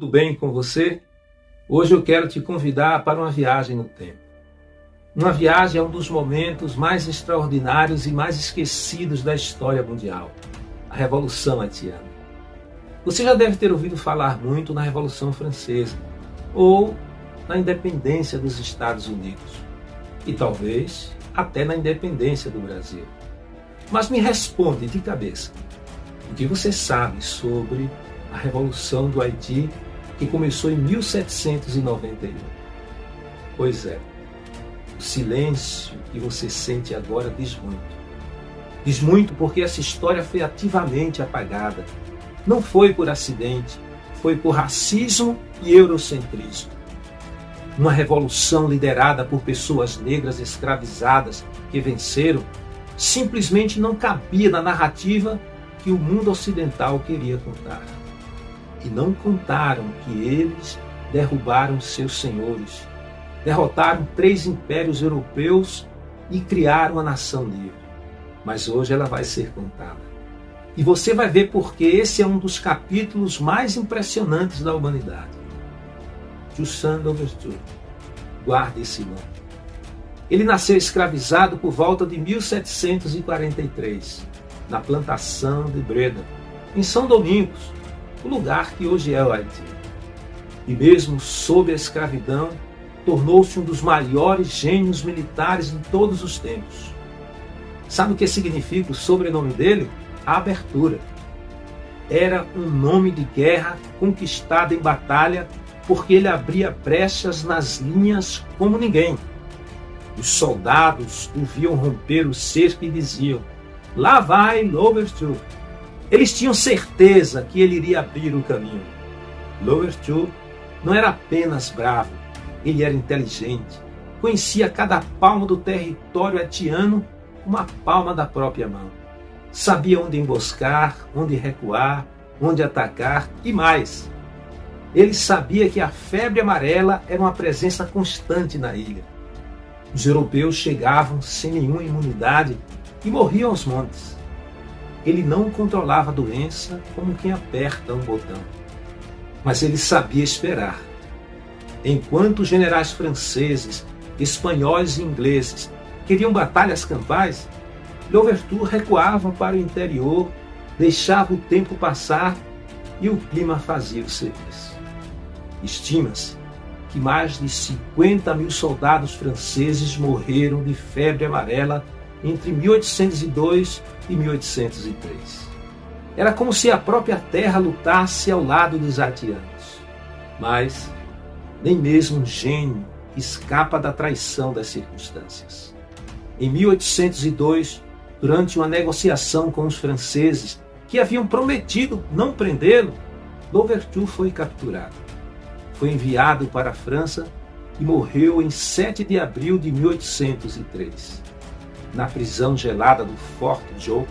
Tudo bem com você? Hoje eu quero te convidar para uma viagem no tempo. Uma viagem a um dos momentos mais extraordinários e mais esquecidos da história mundial, a Revolução Haitiana. Você já deve ter ouvido falar muito na Revolução Francesa ou na independência dos Estados Unidos e talvez até na independência do Brasil. Mas me responde de cabeça, o que você sabe sobre a Revolução do Haiti que começou em 1791? Pois é, o silêncio que você sente agora diz muito. Diz muito porque essa história foi ativamente apagada. Não foi por acidente, foi por racismo e eurocentrismo. Uma revolução liderada por pessoas negras escravizadas que venceram simplesmente não cabia na narrativa que o mundo ocidental queria contar. E não contaram que eles derrubaram seus senhores, derrotaram 3 impérios europeus e criaram a nação livre. Mas hoje ela vai ser contada. E você vai ver porque esse é um dos capítulos mais impressionantes da humanidade. Toussaint Louverture. Guarde esse nome. Ele nasceu escravizado por volta de 1743, na plantação de Breda, em São Domingos, o lugar que hoje é o Haiti. E mesmo sob a escravidão, tornou-se um dos maiores gênios militares de todos os tempos. Sabe o que significa o sobrenome dele? A abertura. Era um nome de guerra conquistado em batalha porque ele abria brechas nas linhas como ninguém. Os soldados o viam romper o cerco e diziam: "Lá vai Louverture." Eles tinham certeza que ele iria abrir o caminho. Louverture não era apenas bravo, ele era inteligente. Conhecia cada palmo do território haitiano como a palma da própria mão. Sabia onde emboscar, onde recuar, onde atacar e mais. Ele sabia que a febre amarela era uma presença constante na ilha. Os europeus chegavam sem nenhuma imunidade e morriam aos montes. Ele não controlava a doença como quem aperta um botão. Mas ele sabia esperar. Enquanto os generais franceses, espanhóis e ingleses queriam batalhas campais, Louverture recuava para o interior, deixava o tempo passar e o clima fazia o serviço. Estima-se que mais de 50 mil soldados franceses morreram de febre amarela entre 1802 e 1803. Era como se a própria terra lutasse ao lado dos haitianos. Mas nem mesmo um gênio escapa da traição das circunstâncias. Em 1802, durante uma negociação com os franceses, que haviam prometido não prendê-lo, Louverture foi capturado. Foi enviado para a França e morreu em 7 de abril de 1803, na prisão gelada do Fort Joux,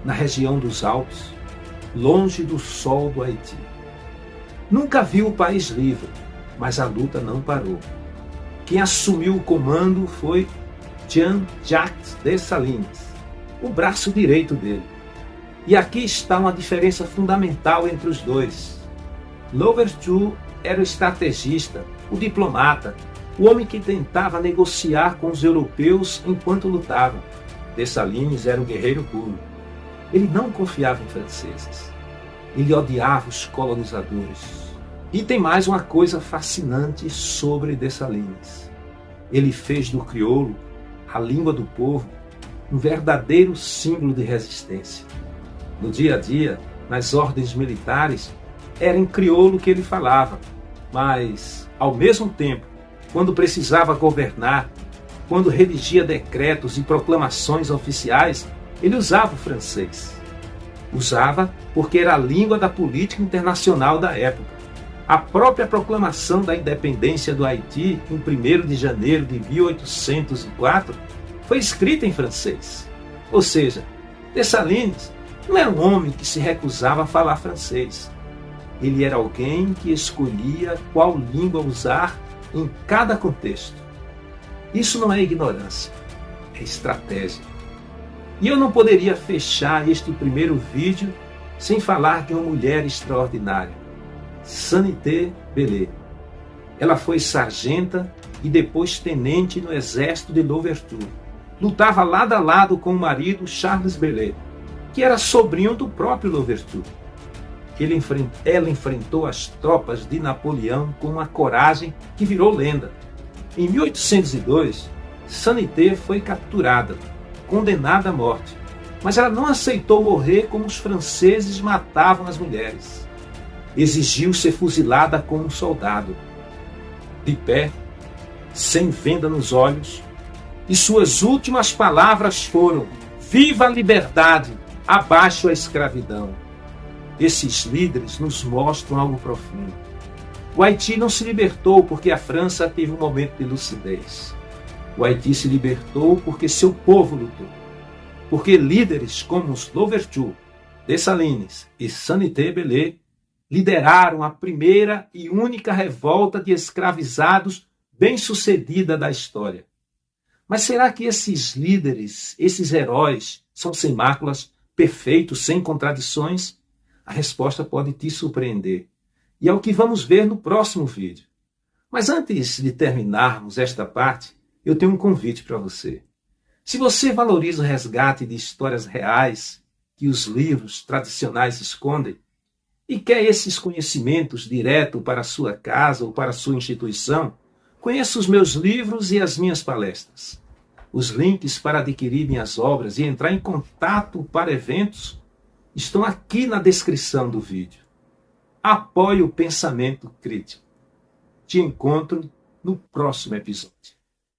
na região dos Alpes, longe do sol do Haiti. Nunca viu o país livre, mas a luta não parou. Quem assumiu o comando foi Jean-Jacques Dessalines, o braço direito dele. E aqui está uma diferença fundamental entre os dois. Louverture era o estrategista, o diplomata, o homem que tentava negociar com os europeus enquanto lutavam. Dessalines era um guerreiro puro. Ele não confiava em franceses. Ele odiava os colonizadores. E tem mais uma coisa fascinante sobre Dessalines. Ele fez do crioulo, a língua do povo, um verdadeiro símbolo de resistência. No dia a dia, nas ordens militares, era em crioulo que ele falava, mas, ao mesmo tempo, quando precisava governar, quando redigia decretos e proclamações oficiais, ele usava o francês. Usava porque era a língua da política internacional da época. A própria proclamação da independência do Haiti, em 1º de janeiro de 1804, foi escrita em francês. Ou seja, Dessalines não era um homem que se recusava a falar francês. Ele era alguém que escolhia qual língua usar em cada contexto. Isso não é ignorância, é estratégia. E eu não poderia fechar este primeiro vídeo sem falar de uma mulher extraordinária. Sanité Belé. Ela foi sargenta e depois tenente no exército de Louverture. Lutava lado a lado com o marido Charles Belé, que era sobrinho do próprio Louverture. Ela enfrentou as tropas de Napoleão com uma coragem que virou lenda. Em 1802, Sanité foi capturada, condenada à morte, mas ela não aceitou morrer como os franceses matavam as mulheres. Exigiu ser fuzilada como um soldado, de pé, sem venda nos olhos, e suas últimas palavras foram: viva a liberdade, abaixo a escravidão. Esses líderes nos mostram algo profundo. O Haiti não se libertou porque a França teve um momento de lucidez. O Haiti se libertou porque seu povo lutou. Porque líderes como os Louverture, Dessalines e Sanité Belé lideraram a primeira e única revolta de escravizados bem-sucedida da história. Mas será que esses líderes, esses heróis, são sem máculas, perfeitos, sem contradições? A resposta pode te surpreender. E é o que vamos ver no próximo vídeo. Mas antes de terminarmos esta parte, eu tenho um convite para você. Se você valoriza o resgate de histórias reais que os livros tradicionais escondem e quer esses conhecimentos direto para a sua casa ou para a sua instituição, conheça os meus livros e as minhas palestras. Os links para adquirir minhas obras e entrar em contato para eventos estão aqui na descrição do vídeo. Apoie o pensamento crítico. Te encontro no próximo episódio.